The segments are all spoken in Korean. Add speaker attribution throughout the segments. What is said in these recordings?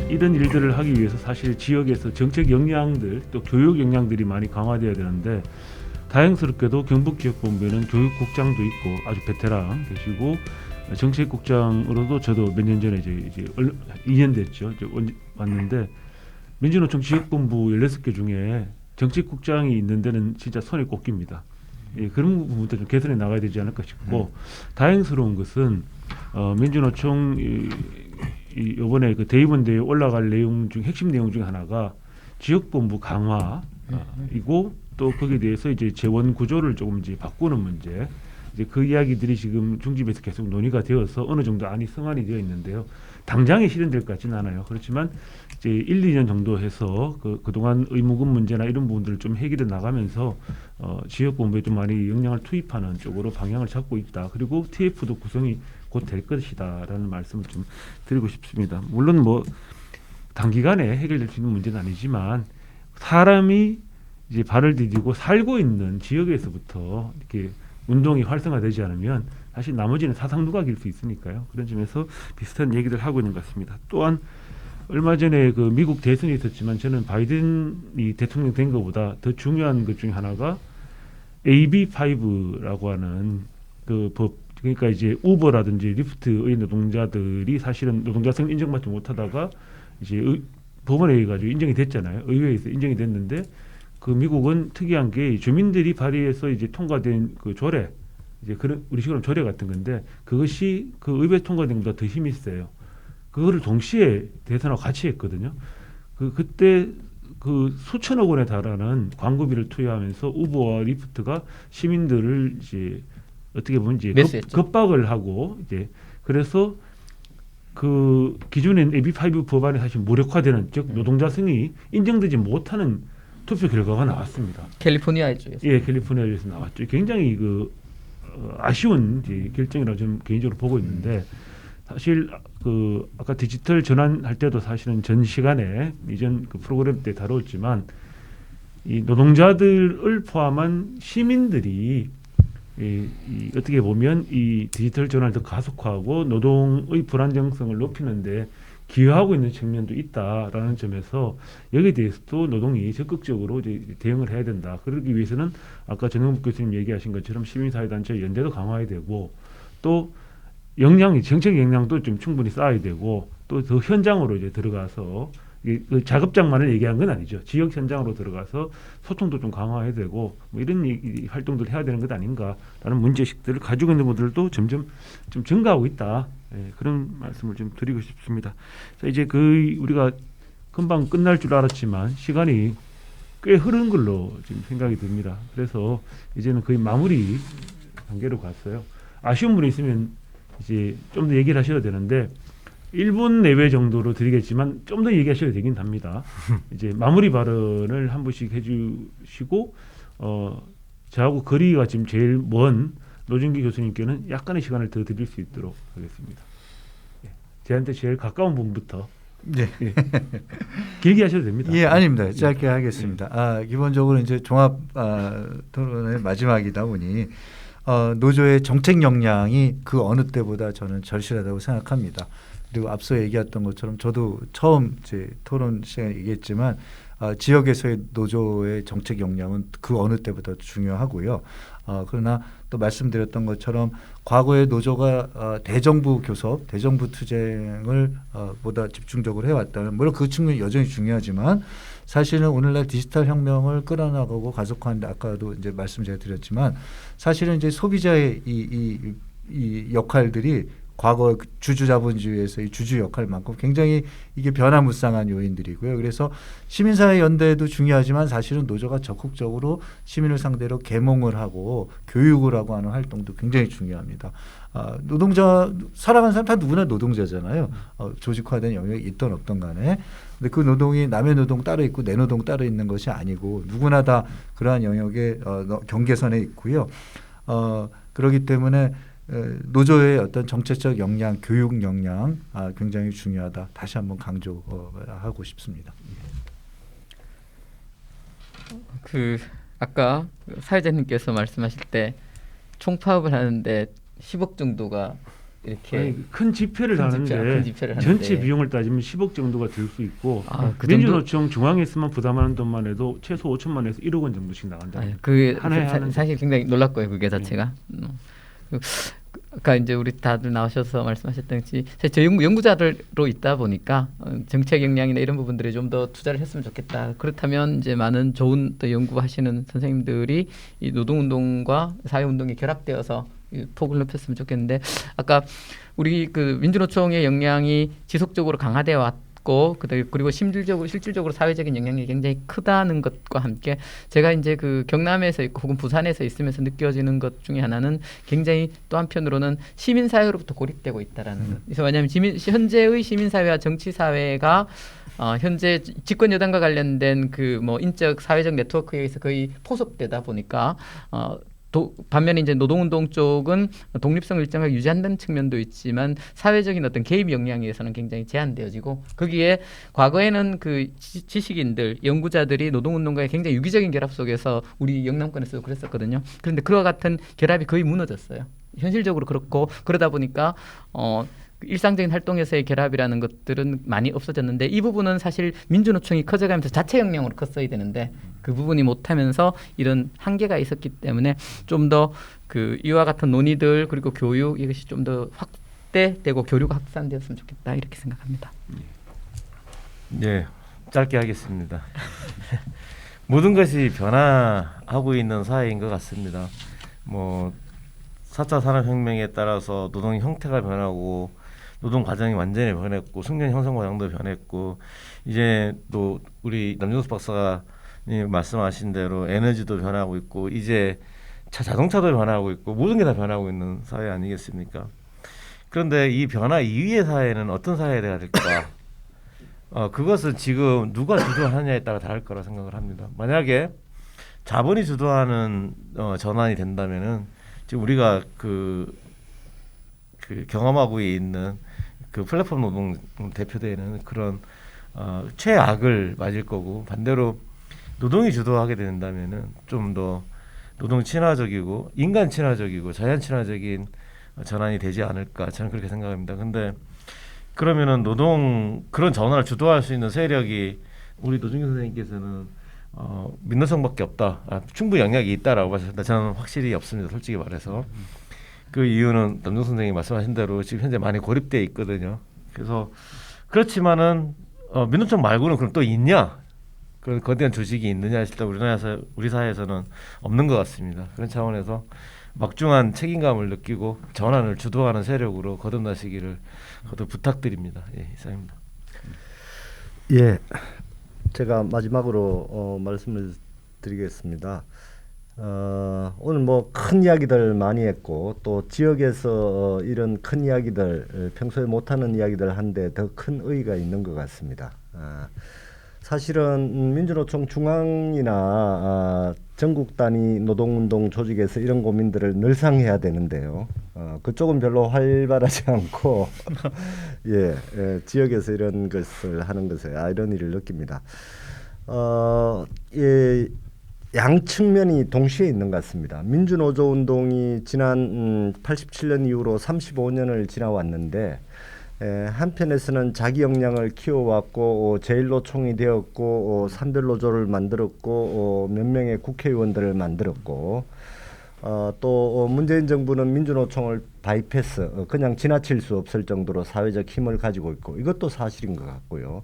Speaker 1: 이런 일들을 하기 위해서 사실 지역에서 정책 역량들 또 교육 역량들이 많이 강화돼야 되는데 다행스럽게도 경북지역본부에는 교육국장도 있고 아주 베테랑 계시고 정책국장으로도 저도 몇 년 전에 이제 2년 됐죠. 이제 왔는데 민주노총 지역본부 16개 중에 정책국장이 있는 데는 진짜 손에 꼽힙니다. 예, 그런 부분도 좀 개선해 나가야 되지 않을까 싶고 다행스러운 것은 민주노총 이번에 그 대의원대회에 올라갈 내용 중 핵심 내용 중 하나가 지역본부 강화이고 또 거기에 대해서 이제 재원 구조를 조금 이제 바꾸는 문제. 이제 그 이야기들이 지금 중집에서 계속 논의가 되어서 어느 정도 안이 성안이 되어 있는데요. 당장에 실현될 것 같지는 않아요. 그렇지만 이제 1, 2년 정도 해서 그동안 의무금 문제나 이런 부분들을 좀 해결해 나가면서 지역본부에 좀 많이 역량을 투입하는 쪽으로 방향을 잡고 있다. 그리고 TF도 구성이 곧 될 것이다라는 말씀을 좀 드리고 싶습니다. 물론 뭐 단기간에 해결될 수 있는 문제는 아니지만 사람이 이제 발을 디디고 살고 있는 지역에서부터 이렇게 운동이 활성화되지 않으면 사실 나머지는 사상누각일 수 있으니까요. 그런 점에서 비슷한 얘기를 하고 있는 것 같습니다. 또한 얼마 전에 그 미국 대선이 있었지만 저는 바이든이 대통령 된 것보다 더 중요한 것 중에 하나가 AB5라고 하는 그 법, 그러니까 이제 우버라든지 리프트의 노동자들이 사실은 노동자성을 인정받지 못하다가 이제 법원에 의해 가지고 인정이 됐잖아요. 의회에서 인정이 됐는데 그 미국은 특이한 게 주민들이 발의해서 이제 통과된 그 조례, 이제 그런 우리 식으로 조례 같은 건데 그것이 그 의회 통과된 것보다 더 힘이 세요. 그거를 동시에 대선하고 같이 했거든요. 그때 그 수천억 원에 달하는 광고비를 투여하면서 우버와 리프트가 시민들을 이제 어떻게 보면 이제 겁박을 하고 이제 그래서 그 기존의 AB5 법안이 사실 무력화되는 즉 노동자성이 인정되지 못하는 투표 결과가 나왔습니다.
Speaker 2: 캘리포니아 쪽에서.
Speaker 1: 예, 캘리포니아에서 나왔죠. 굉장히 그 아쉬운 이제 결정이라고 저는 개인적으로 보고 있는데 사실 그 아까 디지털 전환할 때도 사실은 전 시간에 이전 그 프로그램 때 다뤘지만 이 노동자들을 포함한 시민들이 이 어떻게 보면 이 디지털 전환을 더 가속화하고 노동의 불안정성을 높이는데 기여하고 있는 측면도 있다라는 점에서 여기에 대해서도 노동이 적극적으로 이제 대응을 해야 된다. 그러기 위해서는 아까 전영국 교수님 얘기하신 것처럼 시민사회단체 연대도 강화해야 되고 또 역량이 정책 역량도 좀 충분히 쌓아야 되고 또 더 현장으로 이제 들어가서 그 작업장만을 얘기한 건 아니죠. 지역 현장으로 들어가서 소통도 좀 강화해야 되고 뭐 이런 활동들을 해야 되는 것 아닌가라는 문제식들을 가지고 있는 분들도 점점 좀 증가하고 있다. 예, 그런 말씀을 좀 드리고 싶습니다. 자, 이제 그 우리가 금방 끝날 줄 알았지만 시간이 꽤 흐른 걸로 지금 생각이 듭니다. 그래서 이제는 거의 마무리 단계로 갔어요. 아쉬운 분이 있으면 이제 좀 더 얘기를 하셔야 되는데 1분 내외 정도로 드리겠지만 좀 더 얘기하셔야 되긴 합니다. 이제 마무리 발언을 한 분씩 해주시고 저하고 거리가 지금 제일 먼 노준기 교수님께는 약간의 시간을 더 드릴 수 있도록 하겠습니다. 예. 저한테 제일 가까운 분부터
Speaker 3: 네.
Speaker 1: 예. 길게 하셔도 됩니다.
Speaker 3: 예, 아닙니다. 짧게 하겠습니다. 기본적으로 이제 종합 토론의 마지막이다 보니 노조의 정책 역량이 그 어느 때보다 저는 절실하다고 생각합니다. 그리고 앞서 얘기했던 것처럼 저도 처음 제 토론 시간에 얘기했지만 지역에서의 노조의 정책 역량은 그 어느 때보다 중요하고요. 그러나 또 말씀드렸던 것처럼 과거의 노조가 대정부 교섭, 대정부 투쟁을 보다 집중적으로 해왔다면 물론 그 측면이 여전히 중요하지만 사실은 오늘날 디지털 혁명을 끌어나가고 가속화하는데 아까도 이제 말씀 제가 드렸지만 사실은 이제 소비자의 이 역할들이 과거 주주자본주의에서의 주주 역할만큼 굉장히 이게 변화무쌍한 요인들이고요. 그래서 시민사회 연대도 중요하지만 사실은 노조가 적극적으로 시민을 상대로 계몽을 하고 교육을 하고 하는 활동도 굉장히 중요합니다. 노동자 살아가는 사람 다 누구나 노동자잖아요. 조직화된 영역이 있던 없던 간에. 근데 그 노동이 남의 노동 따로 있고 내 노동 따로 있는 것이 아니고 누구나 다 그러한 영역의 경계선에 있고요. 그렇기 때문에 노조의 어떤 정책적 역량, 교육 역량 굉장히 중요하다. 다시 한번 강조하고 싶습니다.
Speaker 2: 그 아까 사회자님께서 말씀하실 때 총파업을 하는데 10억 정도가 이렇게
Speaker 1: 아니, 큰 집회를
Speaker 2: 큰
Speaker 1: 하는데
Speaker 2: 집회를 하는데
Speaker 1: 전체 비용을 따지면 10억 정도가 들 수 있고
Speaker 2: 그
Speaker 1: 민주노총 중앙에서만 부담하는 돈만 해도 최소 5천만 원에서 1억 원 정도씩 나간다.
Speaker 2: 그
Speaker 1: 한 해 하는
Speaker 2: 사실 굉장히 놀랐고요. 그게 자체가. 아까 이제 우리 다들 나오셔서 말씀하셨던 저 연구자들로 있다 보니까 정책 역량이나 이런 부분들에 좀 더 투자를 했으면 좋겠다. 그렇다면 이제 많은 좋은 또 연구하시는 선생님들이 이 노동운동과 사회운동이 결합되어서 이 폭을 넓혔으면 좋겠는데 아까 우리 그 민주노총의 역량이 지속적으로 강화되어 왔고 그리고 실질적으로 사회적인 영향이 굉장히 크다는 것과 함께 제가 이제 그 경남에서 있고 혹은 부산에서 있으면서 느껴지는 것 중에 하나는 굉장히 또 한편으로는 시민사회로부터 고립되고 있다라는 것. 그래서 왜냐하면 현재의 시민사회와 정치사회가 현재 집권 여당과 관련된 그 뭐 인적 사회적 네트워크에 의해서 거의 포섭되다 보니까 반면에 이제 노동운동 쪽은 독립성을 일정하게 유지한다는 측면도 있지만 사회적인 어떤 개입 역량에 의해서는 굉장히 제한되어지고 거기에 과거에는 그 지식인들, 연구자들이 노동운동과의 굉장히 유기적인 결합 속에서 우리 영남권에서도 그랬었거든요. 그런데 그와 같은 결합이 거의 무너졌어요. 현실적으로 그렇고 그러다 보니까 일상적인 활동에서의 결합이라는 것들은 많이 없어졌는데 이 부분은 사실 민주노총이 커져가면서 자체 역량으로 컸어야 되는데 그 부분이 못하면서 이런 한계가 있었기 때문에 좀 더 그 이와 같은 논의들 그리고 교육 이것이 좀 더 확대되고 교류가 확산되었으면 좋겠다 이렇게 생각합니다.
Speaker 4: 네, 짧게 하겠습니다. 모든 것이 변화하고 있는 사회인 것 같습니다. 뭐 4차 산업혁명에 따라서 노동의 형태가 변하고 노동 과정이 완전히 변했고 숙련 형성 과정도 변했고 이제 또 우리 남정숙 박사가 말씀하신 대로 에너지도 변하고 있고 이제 자동차도 변하고 있고 모든 게 다 변하고 있는 사회 아니겠습니까? 그런데 이 변화 이후의 사회는 어떤 사회가 될까? 그것은 지금 누가 주도하느냐에 따라 다를 거라 생각을 합니다. 만약에 자본이 주도하는 전환이 된다면은 지금 우리가 그 경험하고 있는 그 플랫폼 노동 대표되는 그런 최악을 맞을 거고 반대로 노동이 주도하게 된다면은 좀 더 노동 친화적이고 인간 친화적이고 자연 친화적인 전환이 되지 않을까 저는 그렇게 생각합니다. 근데 그러면은 그런 전환을 주도할 수 있는 세력이 우리 노중기 선생님께서는 민노총밖에 없다. 충분히 영향이 있다라고 하셨다. 저는 확실히 없습니다. 솔직히 말해서. 그 이유는 남정 선생님이 말씀하신 대로 지금 현재 많이 고립되어 있거든요. 그래서 그렇지만은 민노총 말고는 그럼 또 있냐? 그런 거대한 조직이 있느냐 싶다. 우리 사회에서는 없는 것 같습니다. 그런 차원에서 막중한 책임감을 느끼고 전환을 주도하는 세력으로 거듭나시기를 거듭 부탁드립니다. 예, 이상입니다.
Speaker 5: 예, 제가 마지막으로 말씀을 드리겠습니다. 오늘 뭐 큰 이야기들 많이 했고 또 지역에서 이런 큰 이야기들 평소에 못하는 이야기들 한데 더 큰 의의가 있는 것 같습니다. 사실은 민주노총 중앙이나 전국 단위 노동운동 조직에서 이런 고민들을 늘상 해야 되는데요. 그쪽은 별로 활발하지 않고 지역에서 이런 것을 하는 것에 이런 일을 느낍니다. 양 측면이 동시에 있는 것 같습니다. 민주노조 운동이 지난 87년 이후로 35년을 지나왔는데 한편에서는 자기 역량을 키워왔고 제1노총이 되었고 산별노조를 만들었고 몇 명의 국회의원들을 만들었고 또 문재인 정부는 민주노총을 바이패스 그냥 지나칠 수 없을 정도로 사회적 힘을 가지고 있고 이것도 사실인 것 같고요.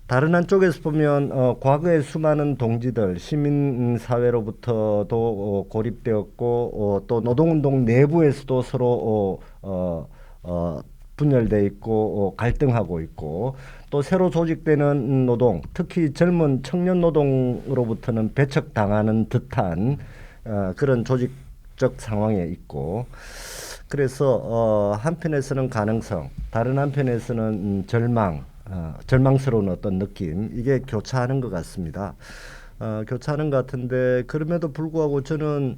Speaker 5: 다른 한쪽에서 보면 과거에 수많은 동지들 시민사회로부터도 고립되었고 또 노동운동 내부에서도 서로 분열돼 있고 갈등하고 있고 또 새로 조직되는 노동 특히 젊은 청년 노동으로부터는 배척당하는 듯한 그런 조직적 상황에 있고 그래서 한편에서는 가능성 다른 한편에서는 절망스러운 어떤 느낌 이게 교차하는 것 같습니다. 교차하는 것 같은데 그럼에도 불구하고 저는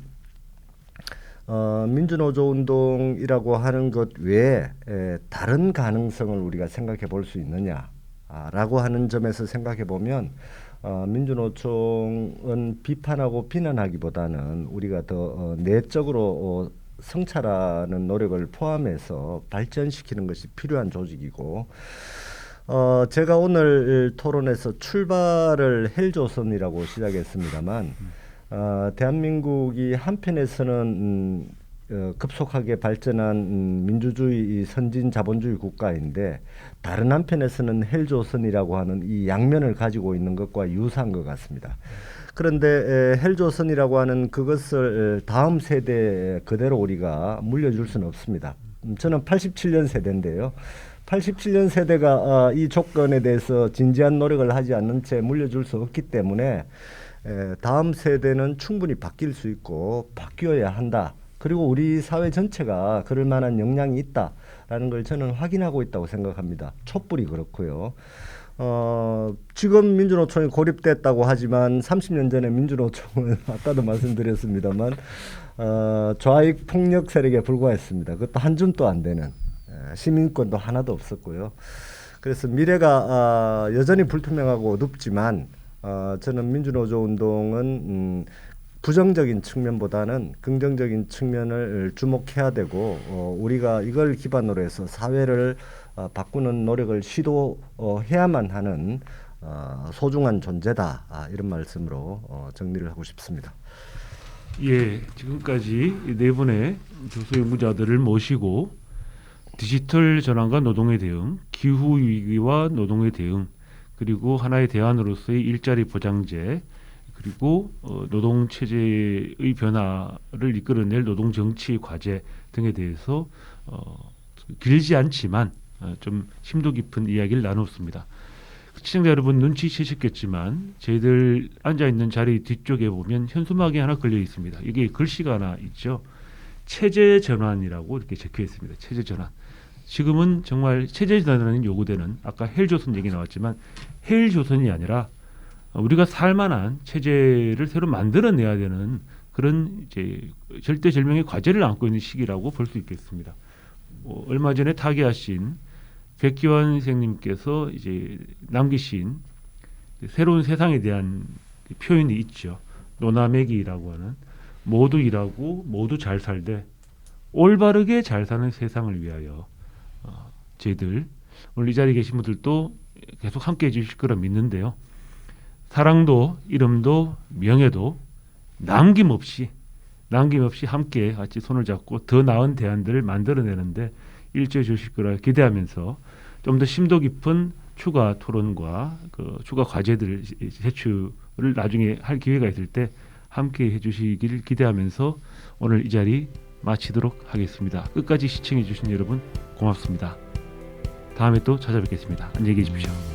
Speaker 5: 민주노조 운동이라고 하는 것 외에 다른 가능성을 우리가 생각해 볼 수 있느냐라고 하는 점에서 생각해 보면 민주노총은 비판하고 비난하기보다는 우리가 더 내적으로 성찰하는 노력을 포함해서 발전시키는 것이 필요한 조직이고 제가 오늘 토론에서 출발을 헬조선이라고 시작했습니다만 대한민국이 한편에서는 급속하게 발전한 민주주의 선진 자본주의 국가인데 다른 한편에서는 헬조선이라고 하는 이 양면을 가지고 있는 것과 유사한 것 같습니다. 그런데 헬조선이라고 하는 그것을 다음 세대에 그대로 우리가 물려줄 수는 없습니다. 저는 87년 세대인데요. 87년 세대가 이 조건에 대해서 진지한 노력을 하지 않는 채 물려줄 수 없기 때문에 다음 세대는 충분히 바뀔 수 있고 바뀌어야 한다. 그리고 우리 사회 전체가 그럴 만한 역량이 있다라는 걸 저는 확인하고 있다고 생각합니다. 촛불이 그렇고요. 지금 민주노총이 고립됐다고 하지만 30년 전에 민주노총은 아까도 말씀드렸습니다만 좌익 폭력 세력에 불과했습니다. 그것도 한 줌도 안 되는 시민권도 하나도 없었고요. 그래서 미래가 여전히 불투명하고 어둡지만 저는 민주노조 운동은 부정적인 측면보다는 긍정적인 측면을 주목해야 되고 우리가 이걸 기반으로 해서 사회를 바꾸는 노력을 시도해야만 하는 소중한 존재다. 이런 말씀으로 정리를 하고 싶습니다.
Speaker 1: 예, 지금까지 네 분의 교수 연구자들을 모시고 디지털 전환과 노동의 대응, 기후 위기와 노동의 대응, 그리고 하나의 대안으로서의 일자리 보장제, 그리고 노동 체제의 변화를 이끌어낼 노동 정치 과제 등에 대해서 길지 않지만 좀 심도 깊은 이야기를 나눴습니다. 시청자 여러분 눈치채셨겠지만 저희들 앉아 있는 자리 뒤쪽에 보면 현수막이 하나 걸려 있습니다. 이게 글씨가 하나 있죠. 체제 전환이라고 이렇게 적혀 있습니다. 체제 전환. 지금은 정말 체제 전환이 요구되는 아까 헬조선 얘기 나왔지만 헬조선이 아니라 우리가 살만한 체제를 새로 만들어내야 되는 그런 이제 절대절명의 과제를 안고 있는 시기라고 볼 수 있겠습니다. 얼마 전에 타계하신 백기환 선생님께서 이제 남기신 새로운 세상에 대한 표현이 있죠. 노나매기라고 하는 모두 일하고 모두 잘 살되 올바르게 잘 사는 세상을 위하여 저희들 오늘 이 자리에 계신 분들도 계속 함께해 주실 거라 믿는데요. 사랑도 이름도 명예도 남김없이 함께 같이 손을 잡고 더 나은 대안들을 만들어내는데 일조해 주실 거라 기대하면서 좀 더 심도 깊은 추가 토론과 그 추가 과제들 제출을 나중에 할 기회가 있을 때 함께 해주시길 기대하면서 오늘 이 자리 마치도록 하겠습니다. 끝까지 시청해 주신 여러분 고맙습니다. 다음에 또 찾아뵙겠습니다. 안녕히 계십시오.